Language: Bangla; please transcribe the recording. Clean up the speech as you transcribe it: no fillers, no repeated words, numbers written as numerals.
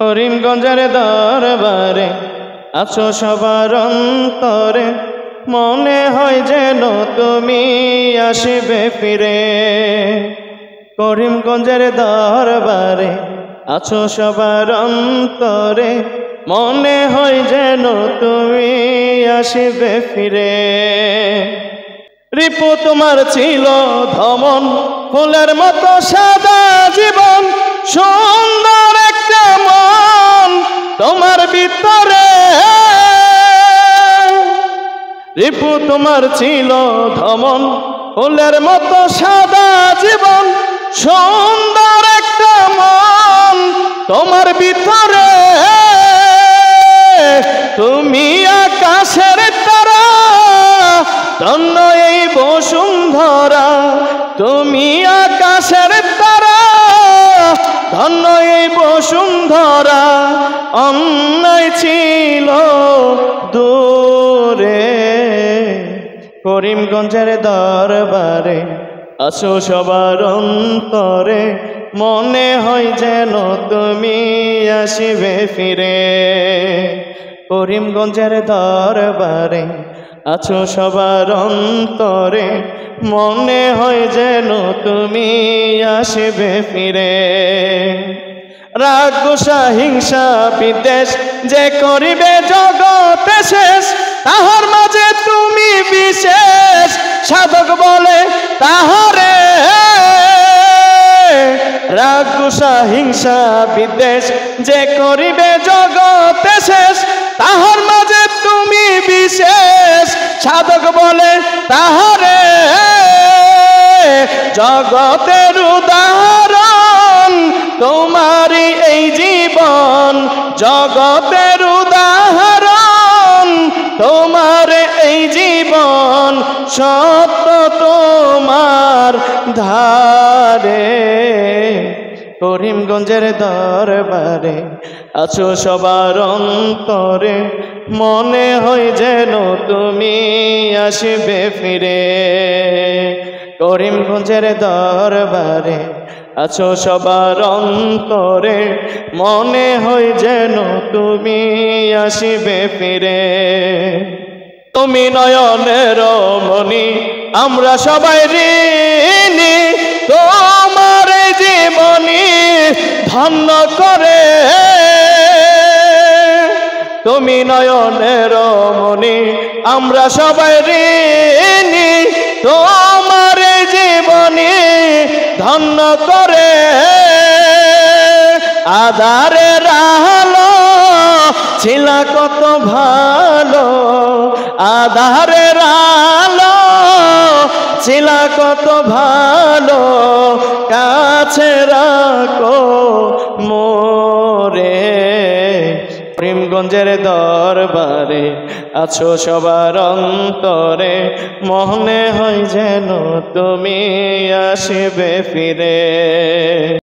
করিমগঞ্জের দরবারে আছো সবার অন্তরে, মনে হয় যেন তুমি আসবে ফিরে। করিমগঞ্জের দরবারে আছো সবার অন্তরে, মনে হয় যেন তুমি আসবে ফিরে। রিপু তোমার ছিল ধমন, ফুলের মতো সাদা জীবন, সুন্দর একটা মন তোমার ভিতরে। রিপু তোমার ছিল ধমন, ফুলের মতো সাদা জীবন, সুন্দর একটা মন তোমার ভিতরে। তুমি আকাশের তারা, ধন্য এই বসুন্ধরা। তুমি আকাশের তারা, ধন্য এই বসুন্ধরা। অন্যায় ছিল দূরে, করিমগঞ্জের দরবারে আছো সবার অন্তরে, মনে হয় যেন তুমি আসবে ফিরে। করিমগঞ্জের দরবারে আছো সবার অন্তরে, মনে হয় যেন তুমি আসবে ফিরে। রাগ গোসা হিংসা বিদ্বেষ যে করিবে জগতে শেষ, তাহার মাঝে তুমি বিশেষ সাধক বলে তাহারে। রাগ গোসা হিংসা বিদ্বেষ যে করিবে জগতে শেষ, তাহার মাঝে তুমি বিশেষ সাধক বলে তাহারে। জগতের উদাহরণ তোমারই এই জীবন, জগতের উদাহরণ তোমার এই জীবন, সত্য তোমার ধারে। করিমগঞ্জের দরবারে আছো সবার অন্তরে, মনে হয় যেন তুমি আসবে ফিরে। করিমগঞ্জের দরবারে আছো সবার অন্তরে, মনে হয় যেন তুমি আসবে ফিরে। তুমি নয়নের মণি, আমরা সবাই ঋণী, তোমার জীবনী ধন্য করে। তুমি নয়নের মণি, আমরা সবাই ঋণী, তোমার জীবনী ধন্য করে। আধারের আলো ছিল কত ভালো, আধারের আলো ছিল কত ভালো, কাছে রাখো মোরে। করিমগঞ্জের দরবারে আছো সবার অন্তরে, মনে হয় যেন তুমি আসবে ফিরে।